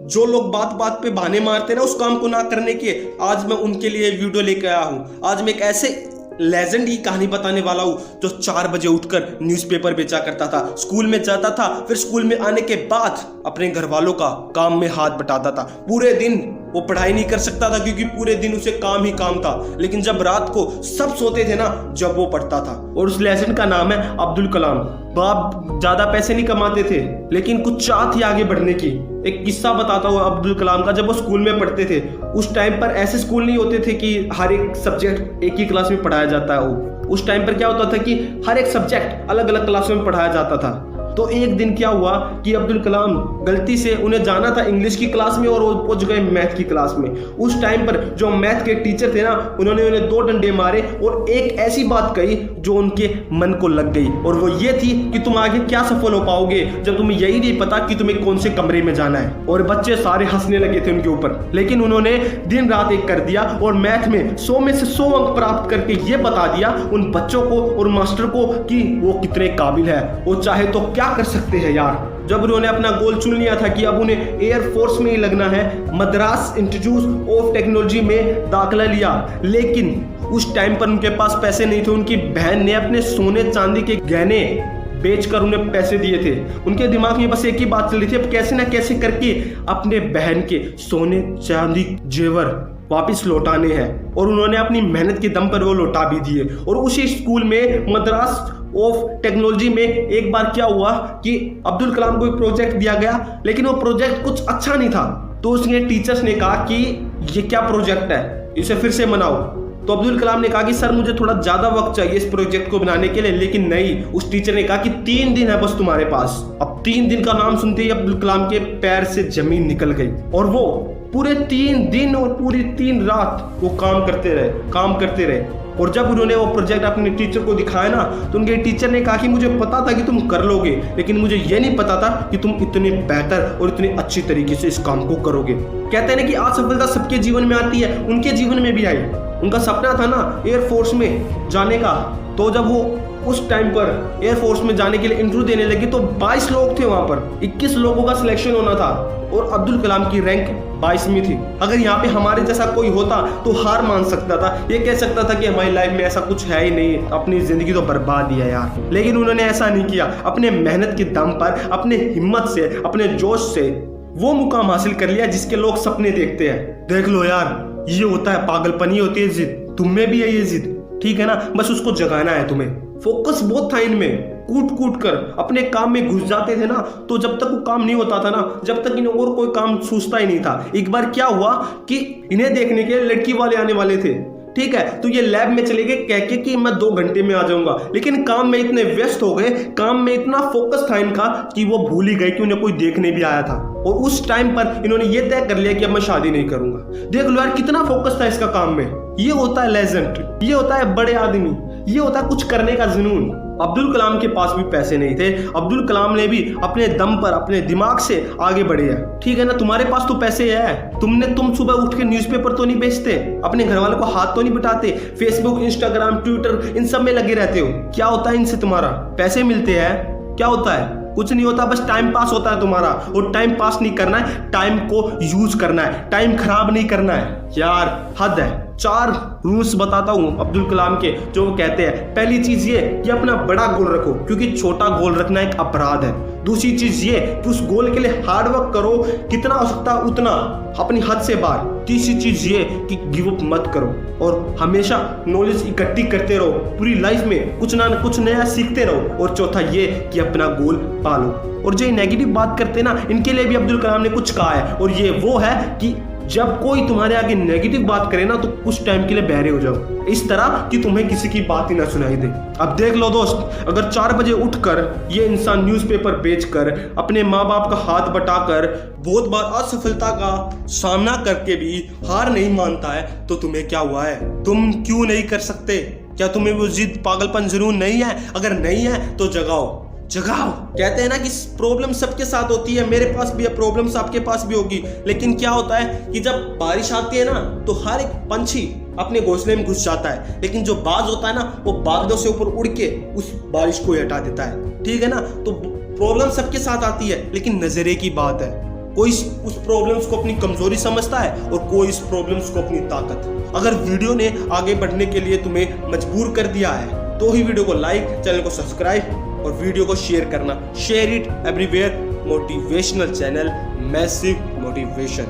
जो लोग बात बात पे बहाने मारते हैं ना उस काम को ना करने के, आज मैं उनके लिए वीडियो लेकर आया हूँ। आज मैं एक ऐसे लेजेंड की कहानी बताने वाला हूँ जो 4 बजे उठकर न्यूज़पेपर बेचा करता था, स्कूल में जाता था, फिर स्कूल में आने के बाद अपने घर वालों का काम में हाथ बटाता था। पूरे दिन वो पढ़ाई नहीं कर सकता था क्योंकि पूरे दिन उसे काम ही काम था, लेकिन जब रात को सब सोते थे ना, जब वो पढ़ता था। और उस लेजेंड का नाम है अब्दुल कलाम। बाप ज्यादा पैसे नहीं कमाते थे, लेकिन कुछ चाह थी आगे बढ़ने की। एक किस्सा बताता हूँ अब्दुल कलाम का। जब वो स्कूल में पढ़ते थे, उस टाइम पर ऐसे स्कूल नहीं होते थे कि हर एक सब्जेक्ट एक ही क्लास में पढ़ाया जाता है। उस टाइम पर क्या होता था कि हर एक सब्जेक्ट अलग अलग क्लासों में पढ़ाया जाता था। तो एक दिन क्या हुआ कि अब्दुल कलाम गलती से, उन्हें जाना था इंग्लिश की क्लास में और वो पहुंच गए मैथ की क्लास में। उस टाइम पर जो मैथ के टीचर थे ना, उन्होंने उन्हें 2 डंडे मारे और एक ऐसी बात कही जो उनके मन को लग गई, और वो ये थी कि तुम आगे क्या सफल हो पाओगे जब तुम्हें यही नहीं पता कि तुम्हें कौन से कमरे में जाना है। और बच्चे सारे हंसने लगे थे उनके ऊपर, लेकिन उन्होंने दिन रात एक कर दिया और मैथ में 100 में से 100 अंक प्राप्त करके ये बता दिया उन बच्चों को और मास्टर को कि वो कितने काबिल है, वो चाहे तो क्या कर सकते हैं यार। जब उन्होंने अपना गोल चुन लिया था कि अब उन्हें एयर फोर्स में ही लगना है, मद्रास इंस्टीट्यूट ऑफ टेक्नोलॉजी में दाखिला लिया। लेकिन उस टाइम पर उनके पास पैसे नहीं थे। उनकी बहन ने अपने सोने चांदी के गहने बेचकर उन्हें पैसे दिए थे। उनके दिमाग में बस एक ही बात चल रही थी, अब कैसे ना कैसे करके अपने बहन के सोने चांदी जेवर वापस लौटाने हैं, और उन्होंने अपनी मेहनत के दम पर वो लौटा भी दिए। और उसी स्कूल में मद्रास ऑफ टेक्नोलॉजी में एक बार क्या हुआ कि अब्दुल कलाम को एक प्रोजेक्ट दिया गया, लेकिन वो प्रोजेक्ट कुछ अच्छा नहीं था। तो उसने टीचर्स ने कहा कि ये क्या प्रोजेक्ट है, इसे फिर से बनाओ। तो अब्दुल कलाम ने कहा कि सर मुझे थोड़ा ज्यादा वक्त चाहिए इस प्रोजेक्ट को बनाने के लिए, लेकिन नहीं, उस टीचर ने कहा कि 3 दिन है बस तुम्हारे पास। अब 3 दिन का नाम सुनते ही अब्दुल कलाम के पैर से जमीन निकल गई, और वो पूरे 3 दिन और पूरी 3 रात वो काम करते रहे। और जब उन्होंने वो प्रोजेक्ट अपने टीचर को दिखाया ना, तो उनके टीचर ने कहा कि मुझे पता था कि तुम कर लोगे, लेकिन मुझे ये नहीं पता था कि तुम इतने बेहतर और इतने अच्छी तरीके से इस काम को करोगे। कहते हैं ना कि असफलता सबके जीवन में आती है, उनके जीवन में भी आई। उनका सपना था ना एयरफोर्स में जाने का, तो जब वो उस टाइम पर एयरफोर्स में जाने के लिए इंटरव्यू देने लगे तो 22 लोग थे वहां पर, 21 लोगों का सिलेक्शन होना था, और अब्दुल कलाम की रैंक 22वीं थी। अगर यहाँ पे हमारे जैसा कोई होता तो हार मान सकता था, ये कह सकता था कि हमारी लाइफ में ऐसा कुछ है ही नहीं, अपनी जिंदगी तो बर्बाद ही है यार। लेकिन उन्होंने ऐसा नहीं किया। अपने मेहनत के दम पर, अपने हिम्मत से, अपने जोश से वो मुकाम हासिल कर लिया जिसके लोग सपने देखते हैं। देख लो यार, ये होता है पागलपन, ये होती है जिद। तुम में भी है ये जिद, ठीक है ना, बस उसको जगाना है तुम्हें। फोकस बहुत था इनमें, कूट कर अपने काम में घुस जाते थे ना, तो जब तक वो काम नहीं होता था ना, जब तक इन्हें और कोई काम सूझता ही नहीं था। एक बार क्या हुआ कि इन्हें देखने के लड़की वाले आने वाले थे, ठीक है, तो ये लैब में चले गए कह के कि मैं 2 घंटे में आ जाऊंगा, लेकिन काम में इतने व्यस्त हो गए, काम में इतना फोकस था इनका कि वो भूल ही गए कि उन्हें कोई देखने भी आया था। और उस टाइम पर इन्होंने ये तय कर लिया कि अब मैं शादी नहीं करूंगा। देख लो यार कितना फोकस था इसका काम में। ये होता है लेजेंड, ये होता है बड़े आदमी, ये होता है कुछ करने का जुनून। अब्दुल कलाम के पास भी पैसे नहीं थे, अब्दुल कलाम ने भी अपने दम पर, अपने दिमाग से आगे बढ़े हैं, ठीक है ना। तुम्हारे पास तो पैसे है, तुम सुबह उठ के न्यूज़पेपर तो नहीं बेचते, अपने घर वालों को हाथ तो नहीं बटाते, फेसबुक, इंस्टाग्राम, ट्विटर इन सब में लगे रहते हो। क्या होता है इनसे? तुम्हारा पैसे मिलते हैं, क्या होता है? कुछ नहीं होता, बस टाइम पास होता है तुम्हारा। और टाइम पास नहीं करना है, टाइम को यूज करना है, टाइम खराब नहीं करना है यार, हद है। 4 रूल्स बताता हूँ अब्दुल कलाम के, जो वो कहते हैं। पहली चीज ये कि अपना बड़ा गोल रखो, क्योंकि छोटा गोल रखना एक अपराध है। दूसरी चीज ये कि उस गोल के लिए हार्डवर्क करो, कितना हो सकता है उतना, अपनी हद से बाहर। तीसरी चीज ये कि गिव अप मत करो और हमेशा नॉलेज इकट्ठी करते रहो, पूरी लाइफ में कुछ ना कुछ नया सीखते रहो। और चौथा ये कि अपना गोल पालो। और जो नेगेटिव बात करते हैं ना, इनके लिए भी अब्दुल कलाम ने कुछ कहा है, और ये वो है कि जब कोई तुम्हारे आगे नेगेटिव बात करे ना, तो कुछ टाइम के लिए बहरे हो जाओ, इस तरह कि तुम्हें किसी की बात ही ना सुनाई दे। अब देख लो दोस्त, अगर 4 बजे उठकर ये इंसान न्यूज़पेपर बेचकर, अपने माँ बाप का हाथ बटाकर, बहुत बार असफलता का सामना करके भी हार नहीं मानता है, तो तुम्हें क्या हुआ है? तुम क्यों नहीं कर सकते? क्या तुम्हें वो जिद, पागलपन जरूर नहीं है? अगर नहीं है तो जगाओ। कहते हैं ना कि प्रॉब्लम सबके साथ होती है, मेरे पास भी है, प्रॉब्लम्स आपके पास भी होगी। लेकिन क्या होता है कि जब बारिश आती है ना, तो हर एक पंछी अपने घोंसले में घुस जाता है, लेकिन जो बाज होता है ना, वो बादलों से ऊपर उड़ के उस बारिश को हटा देता है, ठीक है ना। तो प्रॉब्लम सबके साथ आती है, लेकिन नजरिए की बात है। कोई उस प्रॉब्लम्स को अपनी कमजोरी समझता है और कोई इस प्रॉब्लम्स को अपनी ताकत। अगर वीडियो ने आगे बढ़ने के लिए तुम्हें मजबूर कर दिया है तो ही वीडियो को लाइक, चैनल को सब्सक्राइब और वीडियो को शेयर करना। Share it everywhere. Motivational channel, massive motivation.